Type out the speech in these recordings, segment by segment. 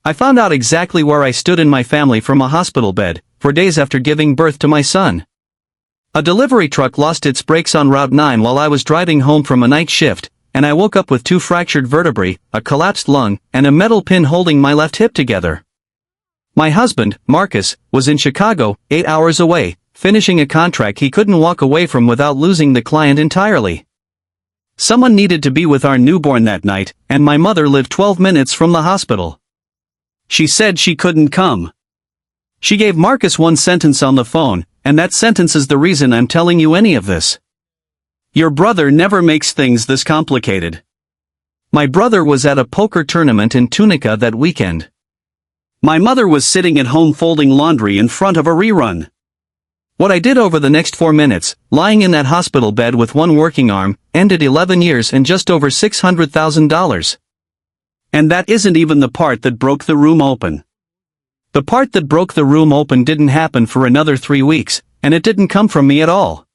I found out exactly where I stood in my family from a hospital bed, for days after giving birth to my son. A delivery truck lost its brakes on Route 9 while I was driving home from a night shift, and I woke up with 2 fractured vertebrae, a collapsed lung, and a metal pin holding my left hip together. My husband, Marcus, was in Chicago, 8 hours away, finishing a contract he couldn't walk away from without losing the client entirely. Someone needed to be with our newborn that night, and my mother lived 12 minutes from the hospital. She said she couldn't come. She gave Marcus one sentence on the phone, and that sentence is the reason I'm telling you any of this. Your brother never makes things this complicated. My brother was at a poker tournament in Tunica that weekend. My mother was sitting at home folding laundry in front of a rerun. What I did over the next 4 minutes, lying in that hospital bed with one working arm, ended 11 years and just over $600,000. And that isn't even the part that broke the room open. The part that broke the room open didn't happen for another 3 weeks, and it didn't come from me at all.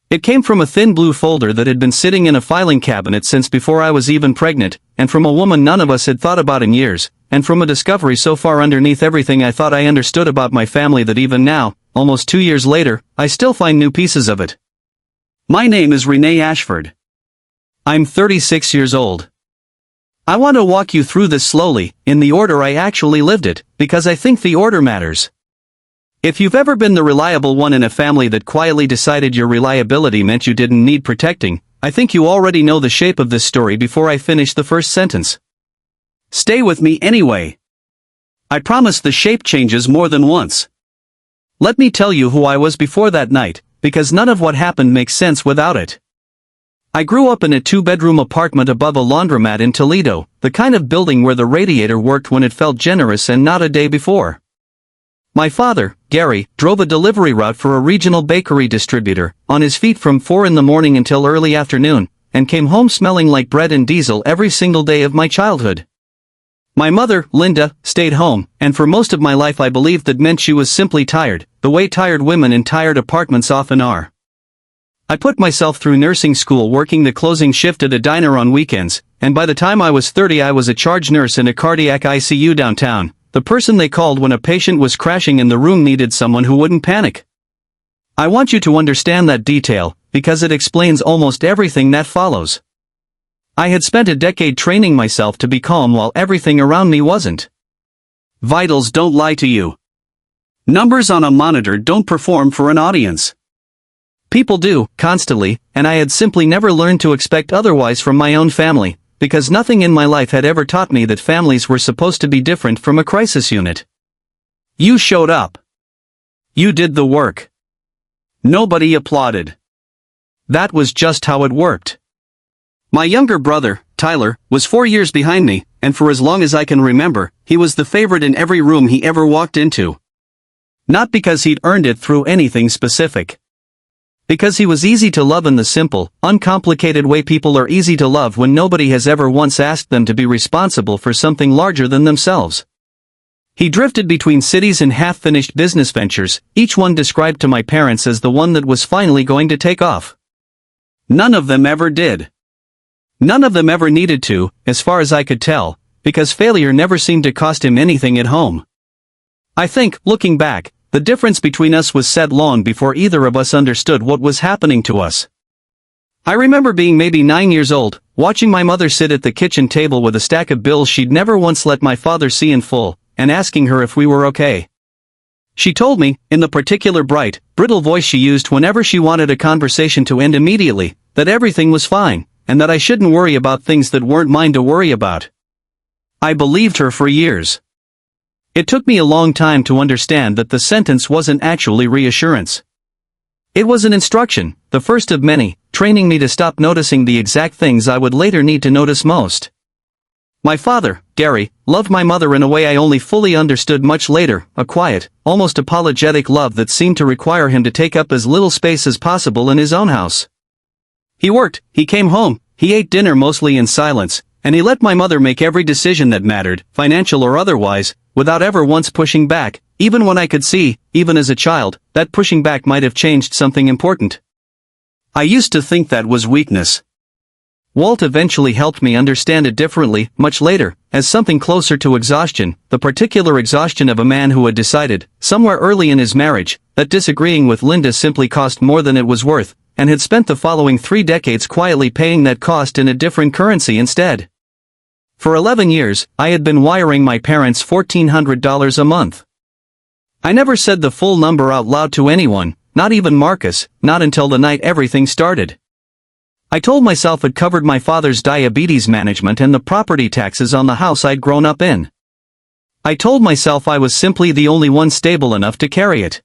It came from a thin blue folder that had been sitting in a filing cabinet since before I was even pregnant, and from a woman none of us had thought about in years, and from a discovery so far underneath everything I thought I understood about my family that even now, almost 2 years later, I still find new pieces of it. My name is Renee Ashford. I'm 36 years old. I want to walk you through this slowly, in the order I actually lived it, because I think the order matters. If you've ever been the reliable one in a family that quietly decided your reliability meant you didn't need protecting, I think you already know the shape of this story before I finish the first sentence. Stay with me anyway. I promise the shape changes more than once. Let me tell you who I was before that night, because none of what happened makes sense without it. I grew up in a 2-bedroom apartment above a laundromat in Toledo, the kind of building where the radiator worked when it felt generous and not a day before. My father, Gary, drove a delivery route for a regional bakery distributor, on his feet from 4 in the morning until early afternoon, and came home smelling like bread and diesel every single day of my childhood. My mother, Linda, stayed home, and for most of my life I believed that meant she was simply tired, the way tired women in tired apartments often are. I put myself through nursing school working the closing shift at a diner on weekends, and by the time I was 30 I was a charge nurse in a cardiac ICU downtown, the person they called when a patient was crashing and the room needed someone who wouldn't panic. I want you to understand that detail, because it explains almost everything that follows. I had spent a decade training myself to be calm while everything around me wasn't. Vitals don't lie to you. Numbers on a monitor don't perform for an audience. People do, constantly, and I had simply never learned to expect otherwise from my own family, because nothing in my life had ever taught me that families were supposed to be different from a crisis unit. You showed up. You did the work. Nobody applauded. That was just how it worked. My younger brother, Tyler, was 4 years behind me, and for as long as I can remember, he was the favorite in every room he ever walked into. Not because he'd earned it through anything specific. Because he was easy to love in the simple, uncomplicated way people are easy to love when nobody has ever once asked them to be responsible for something larger than themselves. He drifted between cities and half-finished business ventures, each one described to my parents as the one that was finally going to take off. None of them ever did. None of them ever needed to, as far as I could tell, because failure never seemed to cost him anything at home. I think, looking back, the difference between us was set long before either of us understood what was happening to us. I remember being maybe 9 years old, watching my mother sit at the kitchen table with a stack of bills she'd never once let my father see in full, and asking her if we were okay. She told me, in the particular bright, brittle voice she used whenever she wanted a conversation to end immediately, that everything was fine, and that I shouldn't worry about things that weren't mine to worry about. I believed her for years. It took me a long time to understand that the sentence wasn't actually reassurance. It was an instruction, the first of many, training me to stop noticing the exact things I would later need to notice most. My father, Gary, loved my mother in a way I only fully understood much later, a quiet, almost apologetic love that seemed to require him to take up as little space as possible in his own house. He worked, he came home, he ate dinner mostly in silence, and he let my mother make every decision that mattered, financial or otherwise, without ever once pushing back, even when I could see, even as a child, that pushing back might have changed something important. I used to think that was weakness. Walt eventually helped me understand it differently, much later, as something closer to exhaustion, the particular exhaustion of a man who had decided, somewhere early in his marriage, that disagreeing with Linda simply cost more than it was worth, and had spent the following 3 decades quietly paying that cost in a different currency instead. For 11 years, I had been wiring my parents $1,400 a month. I never said the full number out loud to anyone, not even Marcus, not until the night everything started. I told myself it covered my father's diabetes management and the property taxes on the house I'd grown up in. I told myself I was simply the only one stable enough to carry it.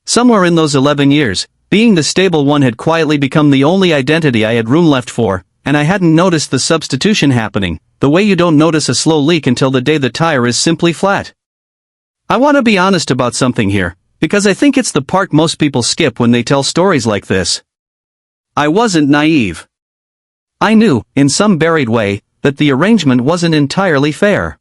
Somewhere in those 11 years, being the stable one had quietly become the only identity I had room left for, and I hadn't noticed the substitution happening, the way you don't notice a slow leak until the day the tire is simply flat. I want to be honest about something here, because I think it's the part most people skip when they tell stories like this. I wasn't naive. I knew, in some buried way, that the arrangement wasn't entirely fair.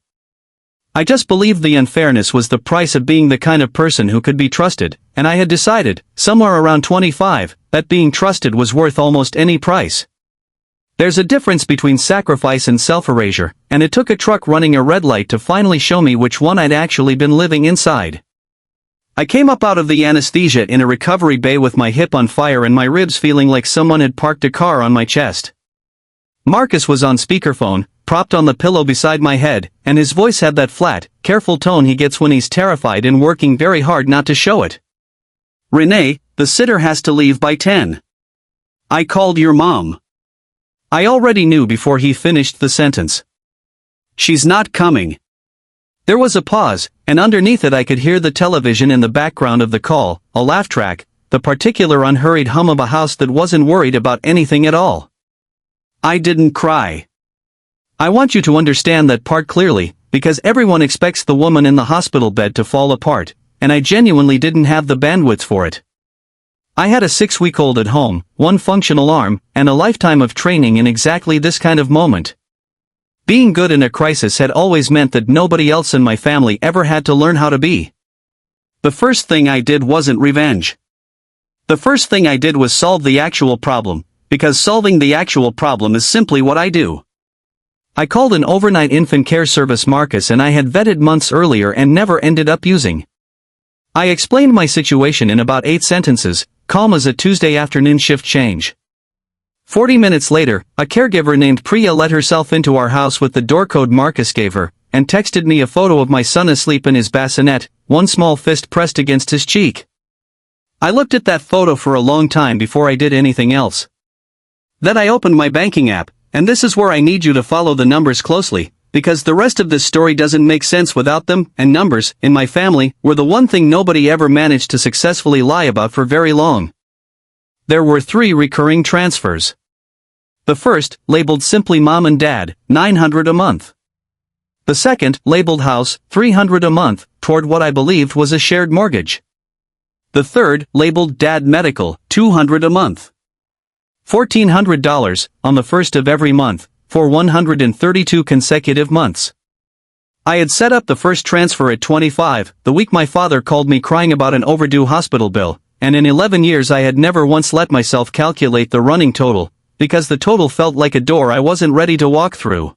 I just believed the unfairness was the price of being the kind of person who could be trusted, and I had decided, somewhere around 25, that being trusted was worth almost any price. There's a difference between sacrifice and self-erasure, and it took a truck running a red light to finally show me which one I'd actually been living inside. I came up out of the anesthesia in a recovery bay with my hip on fire and my ribs feeling like someone had parked a car on my chest. Marcus was on speakerphone, propped on the pillow beside my head, and his voice had that flat, careful tone he gets when he's terrified and working very hard not to show it. "Renee, the sitter has to leave by 10. I called your mom." I already knew before he finished the sentence. "She's not coming." There was a pause, and underneath it I could hear the television in the background of the call, a laugh track, the particular unhurried hum of a house that wasn't worried about anything at all. I didn't cry. I want you to understand that part clearly, because everyone expects the woman in the hospital bed to fall apart, and I genuinely didn't have the bandwidth for it. I had a 6-week-old at home, 1 functional arm, and a lifetime of training in exactly this kind of moment. Being good in a crisis had always meant that nobody else in my family ever had to learn how to be. The first thing I did wasn't revenge. The first thing I did was solve the actual problem, because solving the actual problem is simply what I do. I called an overnight infant care service Marcus and I had vetted months earlier and never ended up using. I explained my situation in about 8 sentences, calm as a Tuesday afternoon shift change. 40 minutes later, a caregiver named Priya let herself into our house with the door code Marcus gave her, and texted me a photo of my son asleep in his bassinet, one small fist pressed against his cheek. I looked at that photo for a long time before I did anything else. Then I opened my banking app, and this is where I need you to follow the numbers closely, because the rest of this story doesn't make sense without them, and numbers, in my family, were the one thing nobody ever managed to successfully lie about for very long. There were 3 recurring transfers. The first, labeled simply Mom and Dad, $900 a month. The second, labeled House, $300 a month, toward what I believed was a shared mortgage. The third, labeled Dad Medical, $200 a month. $1,400, on the first of every month, for 132 consecutive months. I had set up the first transfer at 25, the week my father called me crying about an overdue hospital bill, and in 11 years I had never once let myself calculate the running total, because the total felt like a door I wasn't ready to walk through.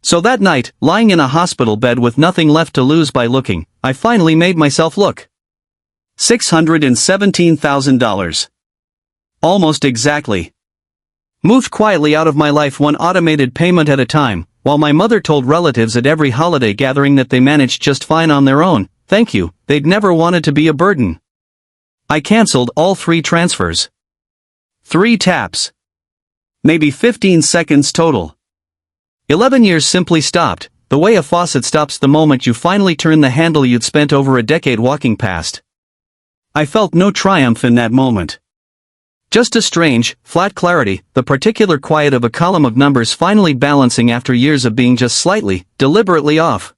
So that night, lying in a hospital bed with nothing left to lose by looking, I finally made myself look. $617,000. Almost exactly. Moved quietly out of my life one automated payment at a time, while my mother told relatives at every holiday gathering that they managed just fine on their own, thank you, they'd never wanted to be a burden. I cancelled all 3 transfers. 3 taps. Maybe 15 seconds total. 11 years simply stopped, the way a faucet stops the moment you finally turn the handle you'd spent over a decade walking past. I felt no triumph in that moment. Just a strange, flat clarity, the particular quiet of a column of numbers finally balancing after years of being just slightly, deliberately off.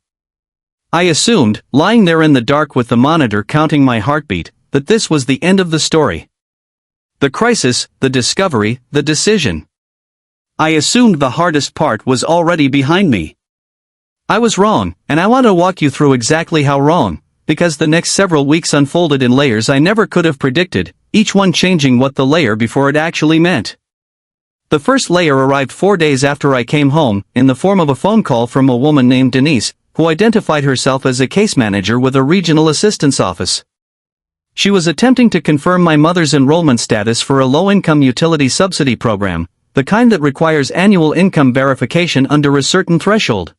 I assumed, lying there in the dark with the monitor counting my heartbeat, that this was the end of the story. The crisis, the discovery, the decision. I assumed the hardest part was already behind me. I was wrong, and I want to walk you through exactly how wrong, because the next several weeks unfolded in layers I never could have predicted, each one changing what the layer before it actually meant. The first layer arrived 4 days after I came home, in the form of a phone call from a woman named Denise, who identified herself as a case manager with a regional assistance office. She was attempting to confirm my mother's enrollment status for a low-income utility subsidy program, the kind that requires annual income verification under a certain threshold.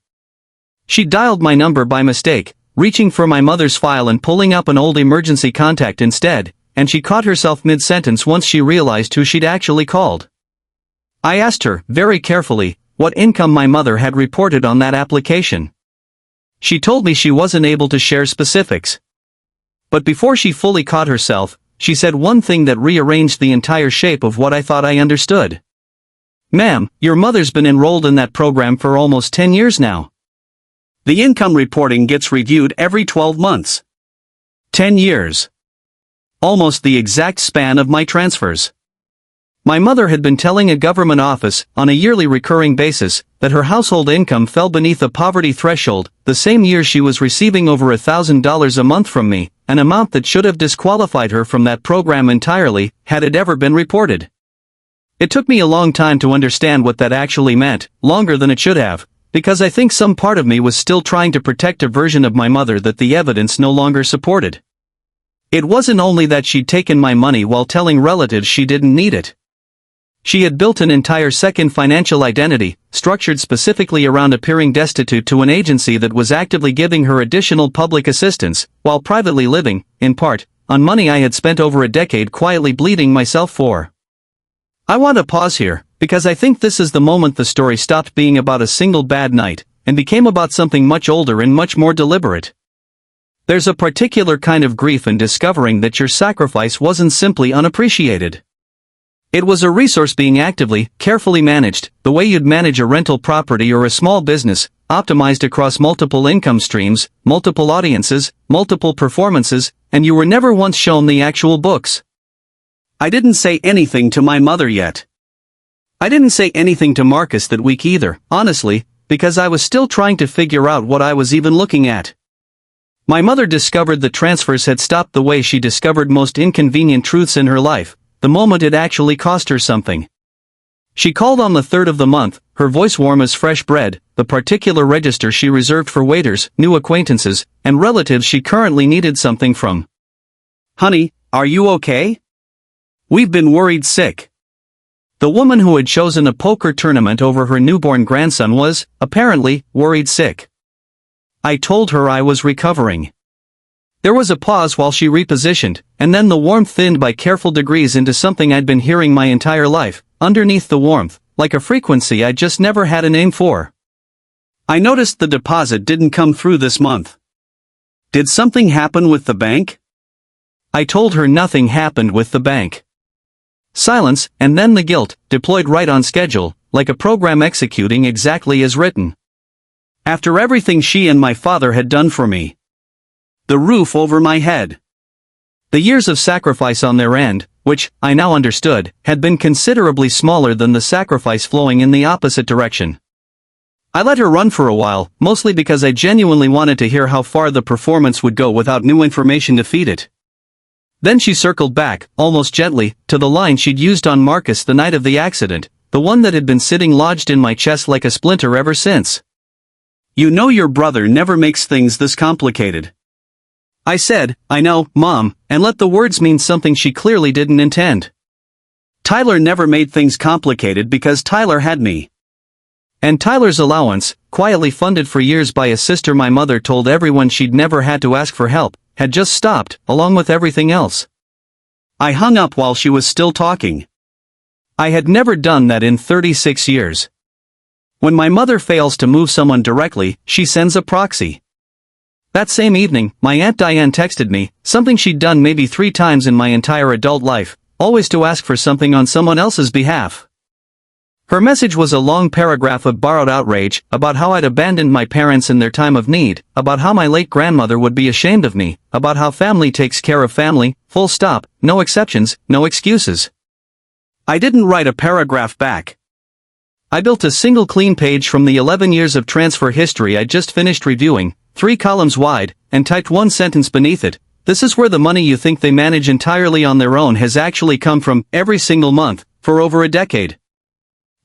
She dialed my number by mistake, reaching for my mother's file and pulling up an old emergency contact instead, and she caught herself mid-sentence once she realized who she'd actually called. I asked her, very carefully, what income my mother had reported on that application. She told me she wasn't able to share specifics. But before she fully caught herself, she said one thing that rearranged the entire shape of what I thought I understood. "Ma'am, your mother's been enrolled in that program for almost 10 years now. The income reporting gets reviewed every 12 months. 10 years. Almost the exact span of my transfers." My mother had been telling a government office, on a yearly recurring basis, that her household income fell beneath the poverty threshold, the same year she was receiving over $1,000 a month from me, an amount that should have disqualified her from that program entirely, had it ever been reported. It took me a long time to understand what that actually meant, longer than it should have, because I think some part of me was still trying to protect a version of my mother that the evidence no longer supported. It wasn't only that she'd taken my money while telling relatives she didn't need it. She had built an entire second financial identity, structured specifically around appearing destitute to an agency that was actively giving her additional public assistance, while privately living, in part, on money I had spent over a decade quietly bleeding myself for. I want to pause here, because I think this is the moment the story stopped being about a single bad night, and became about something much older and much more deliberate. There's a particular kind of grief in discovering that your sacrifice wasn't simply unappreciated. It was a resource being actively, carefully managed, the way you'd manage a rental property or a small business, optimized across multiple income streams, multiple audiences, multiple performances, and you were never once shown the actual books. I didn't say anything to my mother yet. I didn't say anything to Marcus that week either, honestly, because I was still trying to figure out what I was even looking at. My mother discovered the transfers had stopped the way she discovered most inconvenient truths in her life, the moment it actually cost her something. She called on the 3rd of the month, her voice warm as fresh bread, the particular register she reserved for waiters, new acquaintances, and relatives she currently needed something from. "Honey, are you okay? We've been worried sick." The woman who had chosen a poker tournament over her newborn grandson was, apparently, worried sick. I told her I was recovering. There was a pause while she repositioned, and then the warmth thinned by careful degrees into something I'd been hearing my entire life, underneath the warmth, like a frequency I just never had a name for. "I noticed the deposit didn't come through this month. Did something happen with the bank?" I told her nothing happened with the bank. Silence, and then the guilt, deployed right on schedule, like a program executing exactly as written. After everything she and my father had done for me. The roof over my head. The years of sacrifice on their end, which, I now understood, had been considerably smaller than the sacrifice flowing in the opposite direction. I let her run for a while, mostly because I genuinely wanted to hear how far the performance would go without new information to feed it. Then she circled back, almost gently, to the line she'd used on Marcus the night of the accident, the one that had been sitting lodged in my chest like a splinter ever since. "You know your brother never makes things this complicated." I said, "I know, Mom," and let the words mean something she clearly didn't intend. "Tyler never made things complicated because Tyler had me." And Tyler's allowance, quietly funded for years by a sister my mother told everyone she'd never had to ask for help, had just stopped, along with everything else. I hung up while she was still talking. I had never done that in 36 years. When my mother fails to move someone directly, she sends a proxy. That same evening, my Aunt Diane texted me, something she'd done maybe 3 times in my entire adult life, always to ask for something on someone else's behalf. Her message was a long paragraph of borrowed outrage, about how I'd abandoned my parents in their time of need, about how my late grandmother would be ashamed of me, about how family takes care of family, full stop, no exceptions, no excuses. I didn't write a paragraph back. I built a single clean page from the 11 years of transfer history I'd just finished reviewing, 3 columns wide, and typed one sentence beneath it: "This is where the money you think they manage entirely on their own has actually come from, every single month, for over a decade."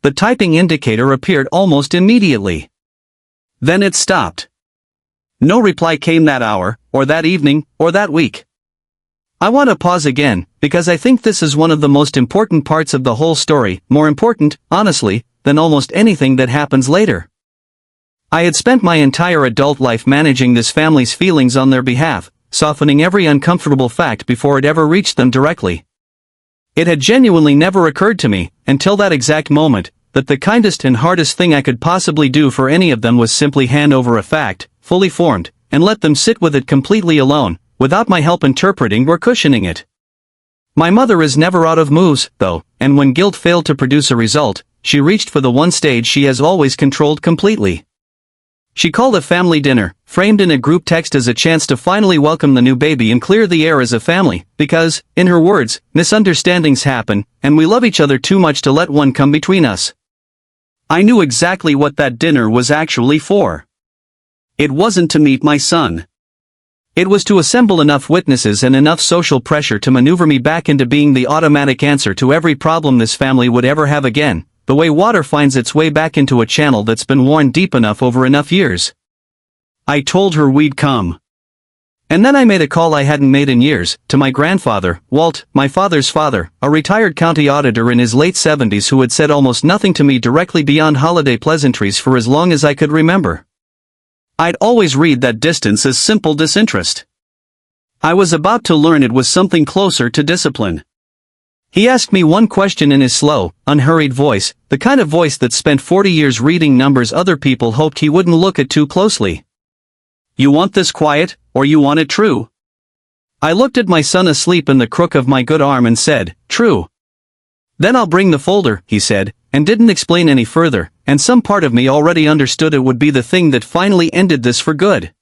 The typing indicator appeared almost immediately. Then it stopped. No reply came that hour, or that evening, or that week. I want to pause again, because I think this is one of the most important parts of the whole story, more important, honestly, than almost anything that happens later. I had spent my entire adult life managing this family's feelings on their behalf, softening every uncomfortable fact before it ever reached them directly. It had genuinely never occurred to me, until that exact moment, that the kindest and hardest thing I could possibly do for any of them was simply hand over a fact, fully formed, and let them sit with it completely alone, without my help interpreting or cushioning it. My mother is never out of moves, though, and when guilt failed to produce a result, she reached for the one stage she has always controlled completely. She called a family dinner, framed in a group text as a chance to finally welcome the new baby and clear the air as a family, because, in her words, misunderstandings happen, and we love each other too much to let one come between us. I knew exactly what that dinner was actually for. It wasn't to meet my son. It was to assemble enough witnesses and enough social pressure to maneuver me back into being the automatic answer to every problem this family would ever have again, the way water finds its way back into a channel that's been worn deep enough over enough years. I told her we'd come. And then I made a call I hadn't made in years, to my grandfather, Walt, my father's father, a retired county auditor in his late 70s who had said almost nothing to me directly beyond holiday pleasantries for as long as I could remember. I'd always read that distance as simple disinterest. I was about to learn it was something closer to discipline. He asked me one question in his slow, unhurried voice, the kind of voice that spent 40 years reading numbers other people hoped he wouldn't look at too closely. You want this quiet, or you want it true? I looked at my son asleep in the crook of my good arm and said, true. Then I'll bring the folder, he said, and didn't explain any further, and some part of me already understood it would be the thing that finally ended this for good.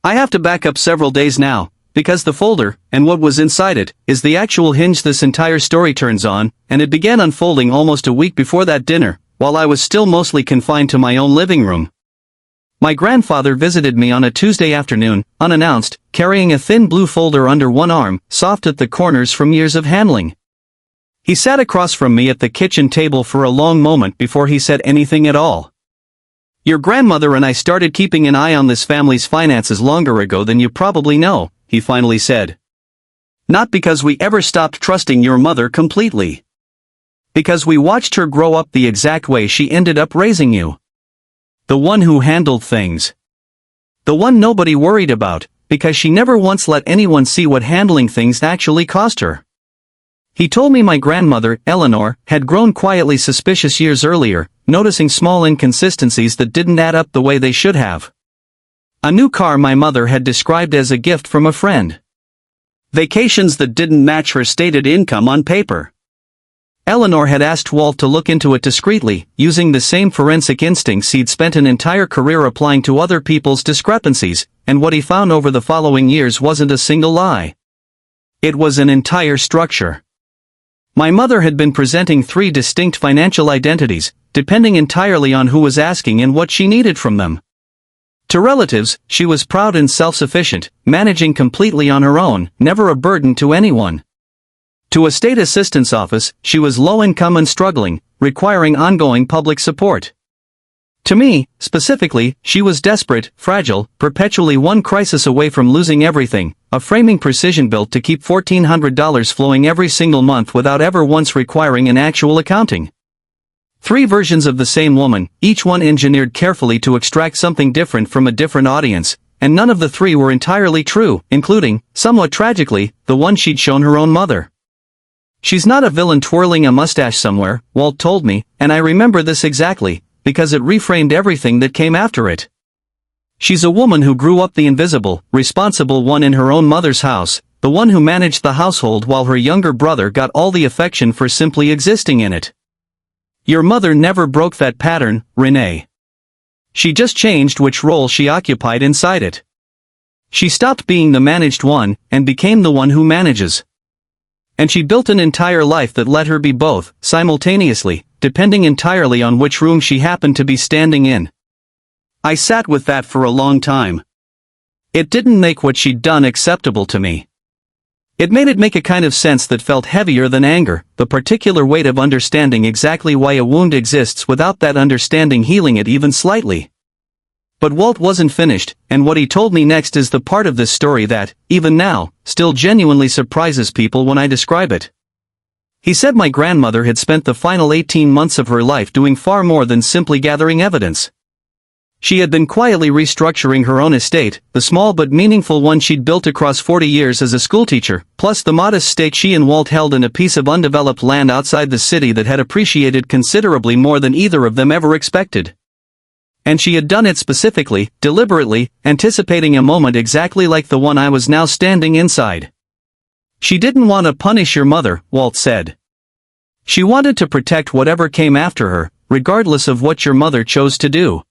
I have to back up several days now, because the folder, and what was inside it, is the actual hinge this entire story turns on, and it began unfolding almost a week before that dinner, while I was still mostly confined to my own living room. My grandfather visited me on a Tuesday afternoon, unannounced, carrying a thin blue folder under one arm, soft at the corners from years of handling. He sat across from me at the kitchen table for a long moment before he said anything at all. Your grandmother and I started keeping an eye on this family's finances longer ago than you probably know, he finally said. Not because we ever stopped trusting your mother completely. Because we watched her grow up the exact way she ended up raising you. The one who handled things. The one nobody worried about, because she never once let anyone see what handling things actually cost her. He told me my grandmother, Eleanor, had grown quietly suspicious years earlier, noticing small inconsistencies that didn't add up the way they should have. A new car my mother had described as a gift from a friend. Vacations that didn't match her stated income on paper. Eleanor had asked Walt to look into it discreetly, using the same forensic instincts he'd spent an entire career applying to other people's discrepancies, and what he found over the following years wasn't a single lie. It was an entire structure. My mother had been presenting 3 distinct financial identities, depending entirely on who was asking and what she needed from them. To relatives, she was proud and self-sufficient, managing completely on her own, never a burden to anyone. To a state assistance office, she was low-income and struggling, requiring ongoing public support. To me, specifically, she was desperate, fragile, perpetually one crisis away from losing everything, a framing precision built to keep $1,400 flowing every single month without ever once requiring an actual accounting. 3 versions of the same woman, each one engineered carefully to extract something different from a different audience, and none of the 3 were entirely true, including, somewhat tragically, the one she'd shown her own mother. She's not a villain twirling a mustache somewhere, Walt told me, and I remember this exactly, because it reframed everything that came after it. She's a woman who grew up the invisible, responsible one in her own mother's house, the one who managed the household while her younger brother got all the affection for simply existing in it. Your mother never broke that pattern, Renee. She just changed which role she occupied inside it. She stopped being the managed one, and became the one who manages. And she built an entire life that let her be both, simultaneously, depending entirely on which room she happened to be standing in. I sat with that for a long time. It didn't make what she'd done acceptable to me. It made it make a kind of sense that felt heavier than anger, the particular weight of understanding exactly why a wound exists without that understanding healing it even slightly. But Walt wasn't finished, and what he told me next is the part of this story that, even now, still genuinely surprises people when I describe it. He said my grandmother had spent the final 18 months of her life doing far more than simply gathering evidence. She had been quietly restructuring her own estate, the small but meaningful one she'd built across 40 years as a schoolteacher, plus the modest stake she and Walt held in a piece of undeveloped land outside the city that had appreciated considerably more than either of them ever expected. And she had done it specifically, deliberately, anticipating a moment exactly like the one I was now standing inside. She didn't want to punish your mother, Walt said. She wanted to protect whatever came after her, regardless of what your mother chose to do.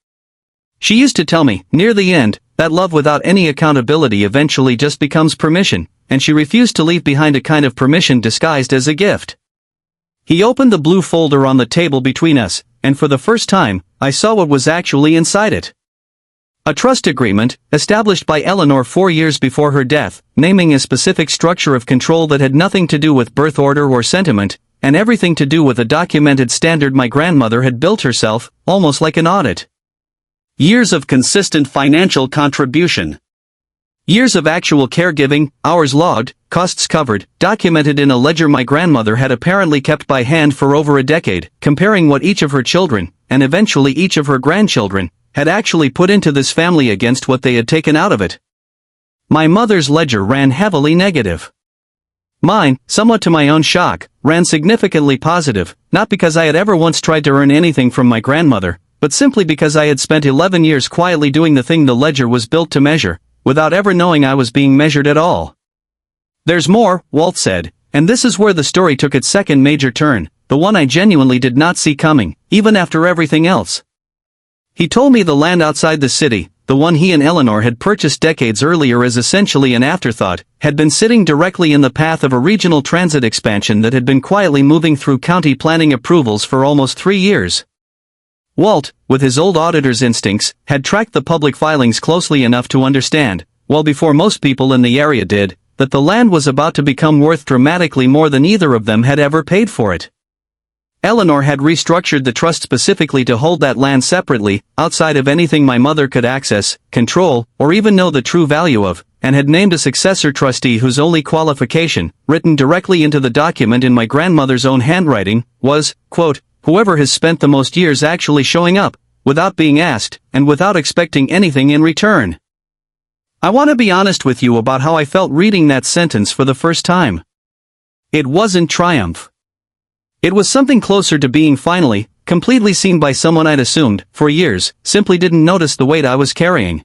She used to tell me, near the end, that love without any accountability eventually just becomes permission, and she refused to leave behind a kind of permission disguised as a gift. He opened the blue folder on the table between us, and for the first time, I saw what was actually inside it. A trust agreement, established by Eleanor 4 years before her death, naming a specific structure of control that had nothing to do with birth order or sentiment, and everything to do with a documented standard my grandmother had built herself, almost like an audit. Years of consistent financial contribution. Years of actual caregiving, hours logged, costs covered, documented in a ledger my grandmother had apparently kept by hand for over a decade, comparing what each of her children, and eventually each of her grandchildren, had actually put into this family against what they had taken out of it. My mother's ledger ran heavily negative. Mine, somewhat to my own shock, ran significantly positive, not because I had ever once tried to earn anything from my grandmother, but simply because I had spent 11 years quietly doing the thing the ledger was built to measure, without ever knowing I was being measured at all. There's more, Walt said, and this is where the story took its second major turn, the one I genuinely did not see coming, even after everything else. He told me the land outside the city, the one he and Eleanor had purchased decades earlier as essentially an afterthought, had been sitting directly in the path of a regional transit expansion that had been quietly moving through county planning approvals for almost 3 years. Walt, with his old auditor's instincts, had tracked the public filings closely enough to understand, well before most people in the area did, that the land was about to become worth dramatically more than either of them had ever paid for it. Eleanor had restructured the trust specifically to hold that land separately, outside of anything my mother could access, control, or even know the true value of, and had named a successor trustee whose only qualification, written directly into the document in my grandmother's own handwriting, was, quote, whoever has spent the most years actually showing up, without being asked, and without expecting anything in return. I want to be honest with you about how I felt reading that sentence for the first time. It wasn't triumph. It was something closer to being finally, completely seen by someone I'd assumed, for years, simply didn't notice the weight I was carrying.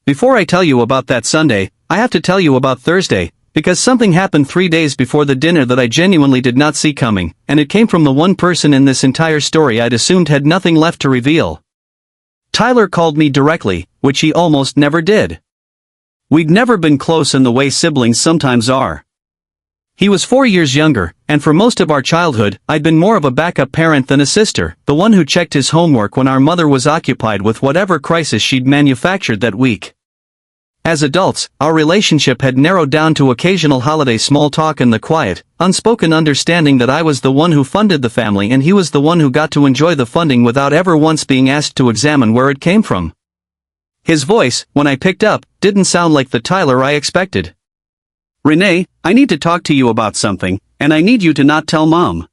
Before I tell you about that Sunday, I have to tell you about Thursday, because something happened 3 days before the dinner that I genuinely did not see coming, and it came from the one person in this entire story I'd assumed had nothing left to reveal. Tyler called me directly, which he almost never did. We'd never been close in the way siblings sometimes are. He was 4 years younger, and for most of our childhood, I'd been more of a backup parent than a sister, the one who checked his homework when our mother was occupied with whatever crisis she'd manufactured that week. As adults, our relationship had narrowed down to occasional holiday small talk and the quiet, unspoken understanding that I was the one who funded the family and he was the one who got to enjoy the funding without ever once being asked to examine where it came from. His voice, when I picked up, didn't sound like the Tyler I expected. "Renee, I need to talk to you about something, and I need you to not tell Mom."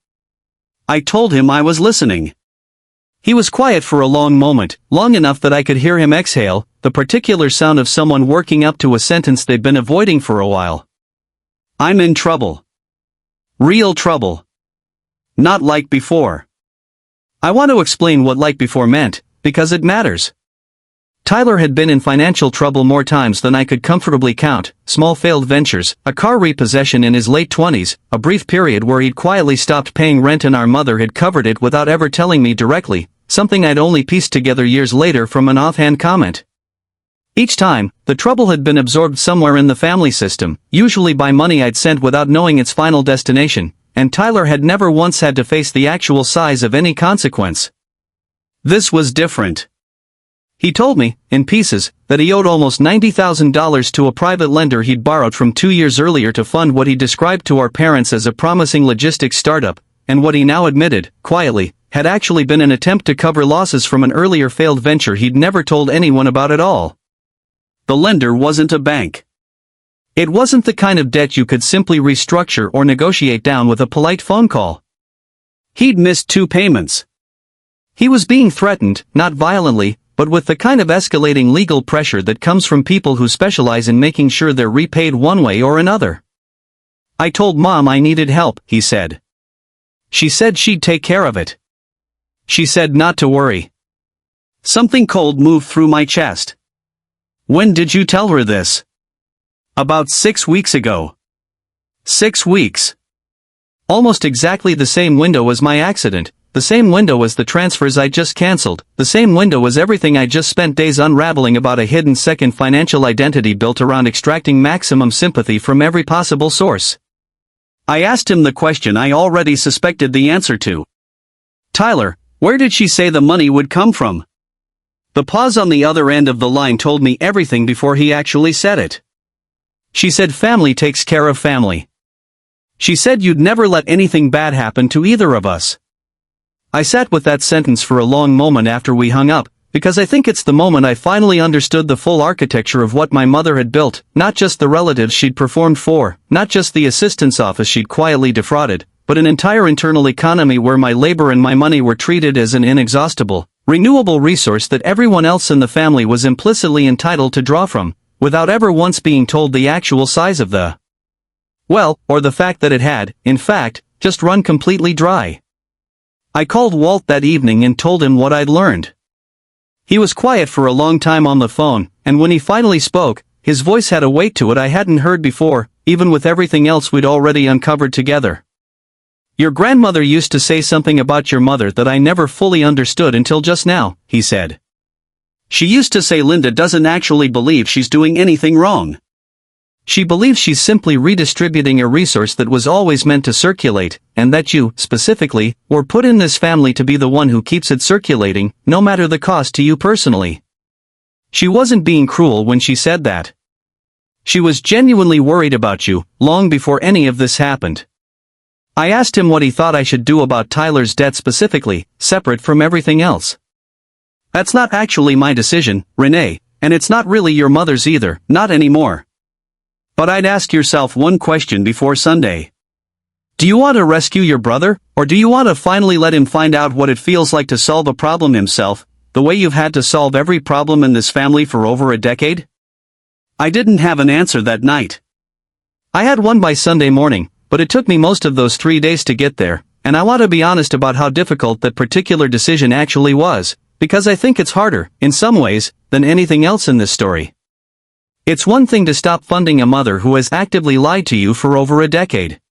I told him I was listening. He was quiet for a long moment, long enough that I could hear him exhale, the particular sound of someone working up to a sentence they'd been avoiding for a while. "I'm in trouble. Real trouble. Not like before." I want to explain what like before meant, because it matters. Tyler had been in financial trouble more times than I could comfortably count, small failed ventures, a car repossession in his late 20s, a brief period where he'd quietly stopped paying rent and our mother had covered it without ever telling me directly, something I'd only pieced together years later from an offhand comment. Each time, the trouble had been absorbed somewhere in the family system, usually by money I'd sent without knowing its final destination, and Tyler had never once had to face the actual size of any consequence. This was different. He told me, in pieces, that he owed almost $90,000 to a private lender he'd borrowed from 2 years earlier to fund what he described to our parents as a promising logistics startup, and what he now admitted, quietly, had actually been an attempt to cover losses from an earlier failed venture he'd never told anyone about at all. The lender wasn't a bank. It wasn't the kind of debt you could simply restructure or negotiate down with a polite phone call. He'd missed 2 payments. He was being threatened, not violently, but with the kind of escalating legal pressure that comes from people who specialize in making sure they're repaid one way or another. I told Mom I needed help, he said. She said she'd take care of it. She said not to worry. Something cold moved through my chest. When did you tell her this? About 6 weeks ago. 6 weeks. Almost exactly the same window as my accident, the same window as the transfers I just cancelled, the same window as everything I just spent days unraveling about a hidden second financial identity built around extracting maximum sympathy from every possible source. I asked him the question I already suspected the answer to. Tyler, where did she say the money would come from? The pause on the other end of the line told me everything before he actually said it. She said family takes care of family. She said you'd never let anything bad happen to either of us. I sat with that sentence for a long moment after we hung up, because I think it's the moment I finally understood the full architecture of what my mother had built, not just the relatives she'd performed for, not just the assistance office she'd quietly defrauded, but an entire internal economy where my labor and my money were treated as an inexhaustible, renewable resource that everyone else in the family was implicitly entitled to draw from, without ever once being told the actual size of the well, or the fact that it had, in fact, just run completely dry. I called Walt that evening and told him what I'd learned. He was quiet for a long time on the phone, and when he finally spoke, his voice had a weight to it I hadn't heard before, even with everything else we'd already uncovered together. Your grandmother used to say something about your mother that I never fully understood until just now, he said. She used to say Linda doesn't actually believe she's doing anything wrong. She believes she's simply redistributing a resource that was always meant to circulate, and that you, specifically, were put in this family to be the one who keeps it circulating, no matter the cost to you personally. She wasn't being cruel when she said that. She was genuinely worried about you, long before any of this happened. I asked him what he thought I should do about Tyler's debt specifically, separate from everything else. That's not actually my decision, Renee, and it's not really your mother's either, not anymore. But I'd ask yourself one question before Sunday. Do you want to rescue your brother, or do you want to finally let him find out what it feels like to solve a problem himself, the way you've had to solve every problem in this family for over a decade? I didn't have an answer that night. I had one by Sunday morning, but it took me most of those 3 days to get there, and I want to be honest about how difficult that particular decision actually was, because I think it's harder, in some ways, than anything else in this story. It's one thing to stop funding a mother who has actively lied to you for over a decade.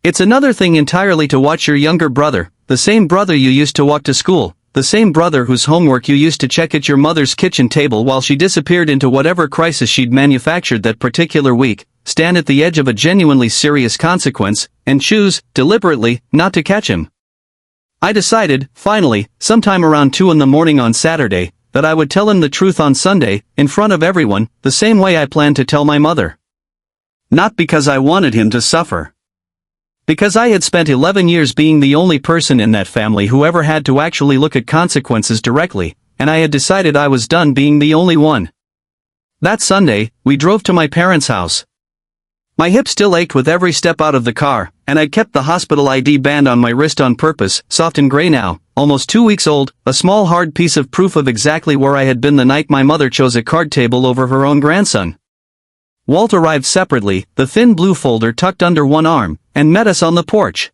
It's another thing entirely to watch your younger brother, the same brother you used to walk to school, the same brother whose homework you used to check at your mother's kitchen table while she disappeared into whatever crisis she'd manufactured that particular week, stand at the edge of a genuinely serious consequence, and choose, deliberately, not to catch him. I decided, finally, sometime around 2 a.m. on Saturday, that I would tell him the truth on Sunday, in front of everyone, the same way I planned to tell my mother. Not because I wanted him to suffer. Because I had spent 11 years being the only person in that family who ever had to actually look at consequences directly, and I had decided I was done being the only one. That Sunday, we drove to my parents' house. My hip still ached with every step out of the car, and I'd kept the hospital ID band on my wrist on purpose, soft and gray now, almost 2 weeks old, a small hard piece of proof of exactly where I had been the night my mother chose a card table over her own grandson. Walt arrived separately, the thin blue folder tucked under one arm, and met us on the porch.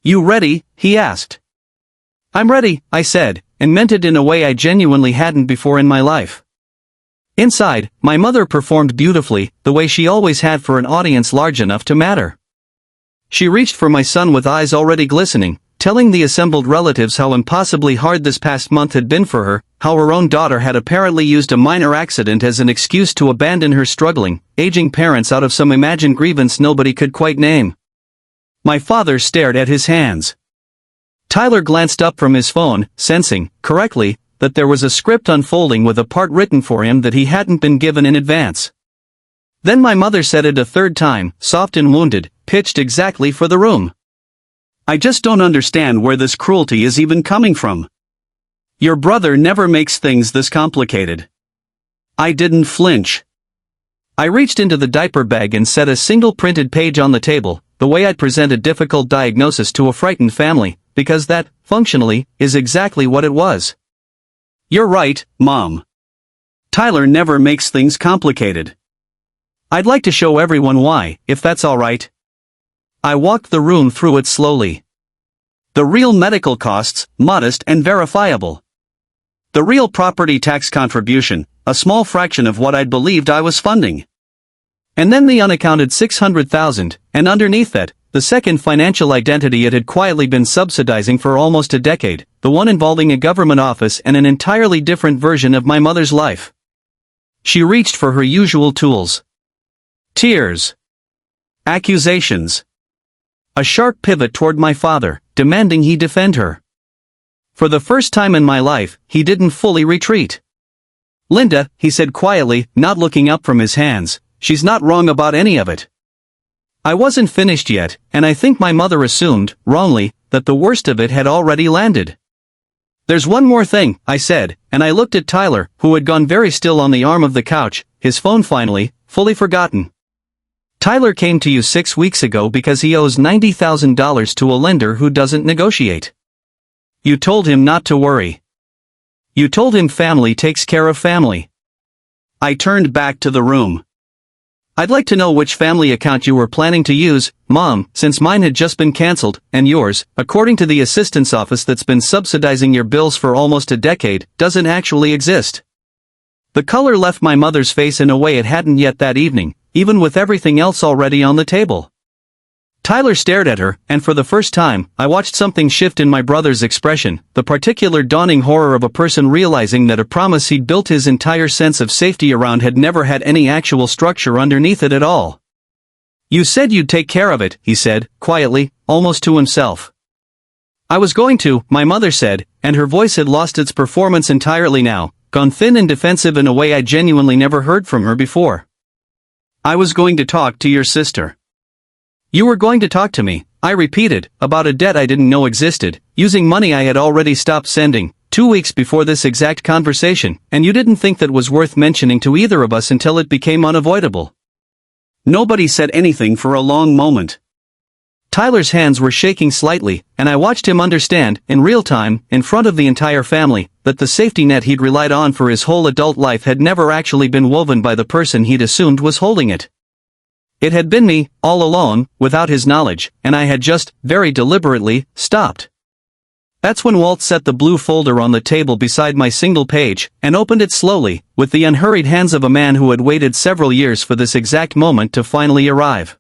You ready? He asked. I'm ready, I said, and meant it in a way I genuinely hadn't before in my life. Inside, my mother performed beautifully, the way she always had for an audience large enough to matter. She reached for my son with eyes already glistening, telling the assembled relatives how impossibly hard this past month had been for her, how her own daughter had apparently used a minor accident as an excuse to abandon her struggling, aging parents out of some imagined grievance nobody could quite name. My father stared at his hands. Tyler glanced up from his phone, sensing, correctly, that there was a script unfolding with a part written for him that he hadn't been given in advance. Then my mother said it a third time, soft and wounded, pitched exactly for the room. I just don't understand where this cruelty is even coming from. Your brother never makes things this complicated. I didn't flinch. I reached into the diaper bag and set a single printed page on the table, the way I'd present a difficult diagnosis to a frightened family, because that, functionally, is exactly what it was. You're right, Mom. Tyler never makes things complicated. I'd like to show everyone why, if that's alright. I walked the room through it slowly. The real medical costs, modest and verifiable. The real property tax contribution, a small fraction of what I'd believed I was funding. And then the unaccounted $600,000, and underneath that, the second financial identity it had quietly been subsidizing for almost a decade, the one involving a government office and an entirely different version of my mother's life. She reached for her usual tools. Tears. Accusations. A sharp pivot toward my father, demanding he defend her. For the first time in my life, he didn't fully retreat. Linda, he said quietly, not looking up from his hands, she's not wrong about any of it. I wasn't finished yet, and I think my mother assumed, wrongly, that the worst of it had already landed. There's one more thing, I said, and I looked at Tyler, who had gone very still on the arm of the couch, his phone finally, fully forgotten. Tyler came to you 6 weeks ago because he owes $90,000 to a lender who doesn't negotiate. You told him not to worry. You told him family takes care of family. I turned back to the room. I'd like to know which family account you were planning to use, Mom, since mine had just been cancelled, and yours, according to the assistance office that's been subsidizing your bills for almost a decade, doesn't actually exist. The color left my mother's face in a way it hadn't yet that evening, even with everything else already on the table. Tyler stared at her, and for the first time, I watched something shift in my brother's expression, the particular dawning horror of a person realizing that a promise he'd built his entire sense of safety around had never had any actual structure underneath it at all. You said you'd take care of it, he said, quietly, almost to himself. I was going to, my mother said, and her voice had lost its performance entirely now, gone thin and defensive in a way I genuinely never heard from her before. I was going to talk to your sister. You were going to talk to me, I repeated, about a debt I didn't know existed, using money I had already stopped sending, 2 weeks before this exact conversation, and you didn't think that was worth mentioning to either of us until it became unavoidable. Nobody said anything for a long moment. Tyler's hands were shaking slightly, and I watched him understand, in real time, in front of the entire family, that the safety net he'd relied on for his whole adult life had never actually been woven by the person he'd assumed was holding it. It had been me, all along, without his knowledge, and I had just, very deliberately, stopped. That's when Walt set the blue folder on the table beside my single page, and opened it slowly, with the unhurried hands of a man who had waited several years for this exact moment to finally arrive.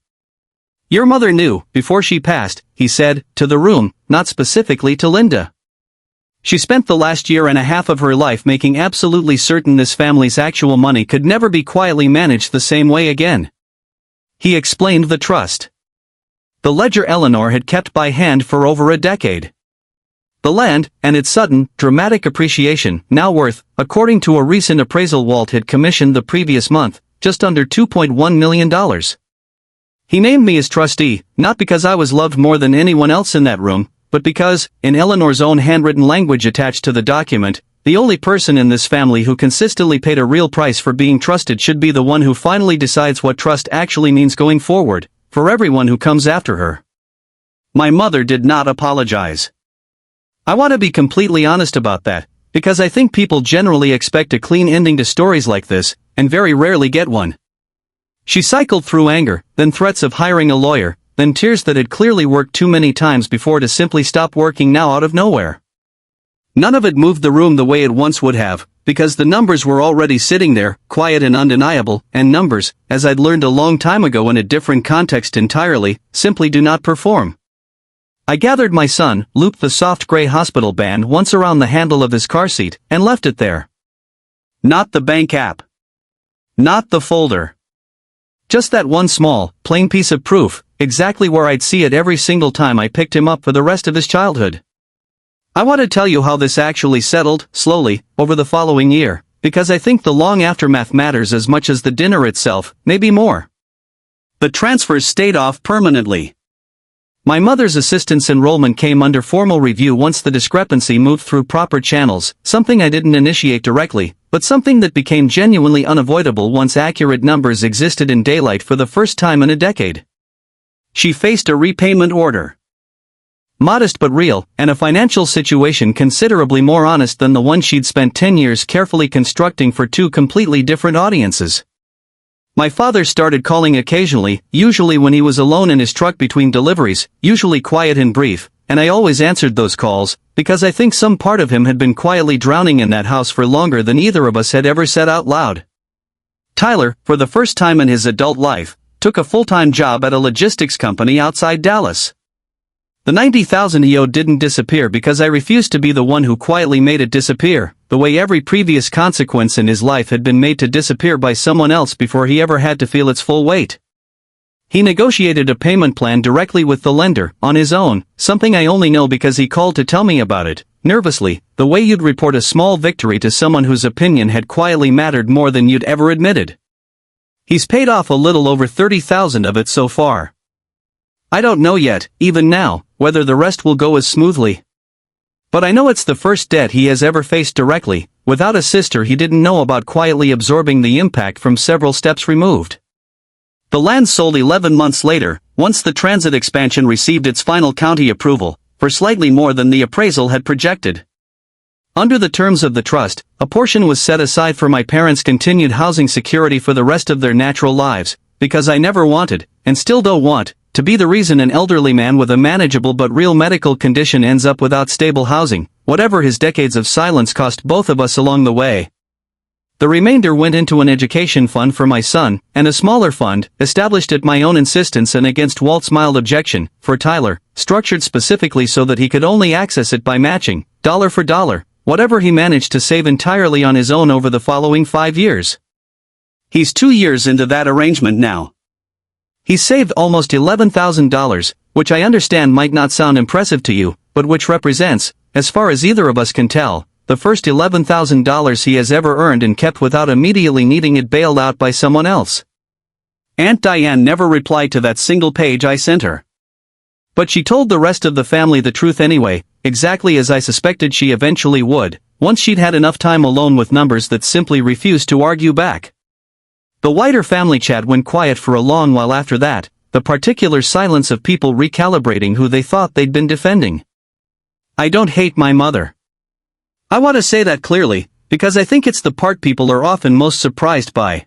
Your mother knew, before she passed, he said, to the room, not specifically to Linda. She spent the last year and a half of her life making absolutely certain this family's actual money could never be quietly managed the same way again. He explained the trust. The ledger Eleanor had kept by hand for over a decade. The land, and its sudden, dramatic appreciation, now worth, according to a recent appraisal Walt had commissioned the previous month, just under $2.1 million. He named me as trustee, not because I was loved more than anyone else in that room, but because, in Eleanor's own handwritten language attached to the document, the only person in this family who consistently paid a real price for being trusted should be the one who finally decides what trust actually means going forward, for everyone who comes after her. My mother did not apologize. I want to be completely honest about that, because I think people generally expect a clean ending to stories like this, and very rarely get one. She cycled through anger, then threats of hiring a lawyer, then tears that had clearly worked too many times before to simply stop working now out of nowhere. None of it moved the room the way it once would have, because the numbers were already sitting there, quiet and undeniable, and numbers, as I'd learned a long time ago in a different context entirely, simply do not perform. I gathered my son, looped the soft gray hospital band once around the handle of his car seat, and left it there. Not the bank app. Not the folder. Just that one small, plain piece of proof, exactly where I'd see it every single time I picked him up for the rest of his childhood. I want to tell you how this actually settled, slowly, over the following year, because I think the long aftermath matters as much as the dinner itself, maybe more. The transfers stayed off permanently. My mother's assistant's enrollment came under formal review once the discrepancy moved through proper channels, something I didn't initiate directly, but something that became genuinely unavoidable once accurate numbers existed in daylight for the first time in a decade. She faced a repayment order. Modest but real, and a financial situation considerably more honest than the one she'd spent 10 years carefully constructing for two completely different audiences. My father started calling occasionally, usually when he was alone in his truck between deliveries, usually quiet and brief, and I always answered those calls, because I think some part of him had been quietly drowning in that house for longer than either of us had ever said out loud. Tyler, for the first time in his adult life, took a full-time job at a logistics company outside Dallas. The $90,000 he owed didn't disappear because I refused to be the one who quietly made it disappear, the way every previous consequence in his life had been made to disappear by someone else before he ever had to feel its full weight. He negotiated a payment plan directly with the lender, on his own, something I only know because he called to tell me about it, nervously, the way you'd report a small victory to someone whose opinion had quietly mattered more than you'd ever admitted. He's paid off a little over $30,000 of it so far. I don't know yet, even now, whether the rest will go as smoothly. But I know it's the first debt he has ever faced directly, without a sister he didn't know about quietly absorbing the impact from several steps removed. The land sold 11 months later, once the transit expansion received its final county approval, for slightly more than the appraisal had projected. Under the terms of the trust, a portion was set aside for my parents' continued housing security for the rest of their natural lives, because I never wanted, and still don't want, to be the reason an elderly man with a manageable but real medical condition ends up without stable housing, whatever his decades of silence cost both of us along the way. The remainder went into an education fund for my son, and a smaller fund, established at my own insistence and against Walt's mild objection, for Tyler, structured specifically so that he could only access it by matching, dollar for dollar, whatever he managed to save entirely on his own over the following 5 years. He's 2 years into that arrangement now. He's saved almost $11,000, which I understand might not sound impressive to you, but which represents, as far as either of us can tell, the first $11,000 he has ever earned and kept without immediately needing it bailed out by someone else. Aunt Diane never replied to that single page I sent her. But she told the rest of the family the truth anyway, exactly as I suspected she eventually would, once she'd had enough time alone with numbers that simply refused to argue back. The wider family chat went quiet for a long while after that, the particular silence of people recalibrating who they thought they'd been defending. I don't hate my mother. I want to say that clearly, because I think it's the part people are often most surprised by.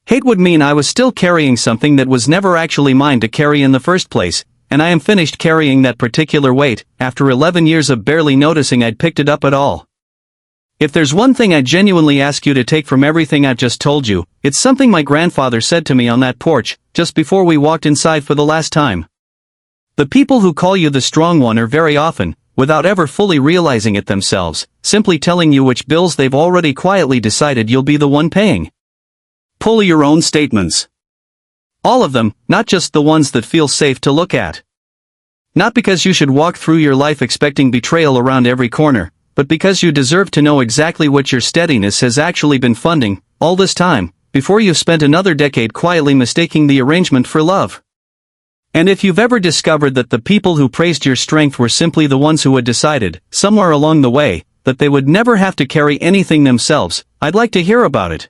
Hate would mean I was still carrying something that was never actually mine to carry in the first place, and I am finished carrying that particular weight, after 11 years of barely noticing I'd picked it up at all. If there's one thing I genuinely ask you to take from everything I've just told you, it's something my grandfather said to me on that porch, just before we walked inside for the last time. The people who call you the strong one are very often, without ever fully realizing it themselves, simply telling you which bills they've already quietly decided you'll be the one paying. Pull your own statements. All of them, not just the ones that feel safe to look at. Not because you should walk through your life expecting betrayal around every corner, but because you deserve to know exactly what your steadiness has actually been funding, all this time, before you've spent another decade quietly mistaking the arrangement for love. And if you've ever discovered that the people who praised your strength were simply the ones who had decided, somewhere along the way, that they would never have to carry anything themselves, I'd like to hear about it.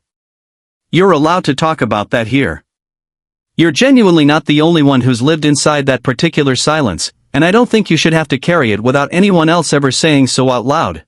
You're allowed to talk about that here. You're genuinely not the only one who's lived inside that particular silence, and I don't think you should have to carry it without anyone else ever saying so out loud.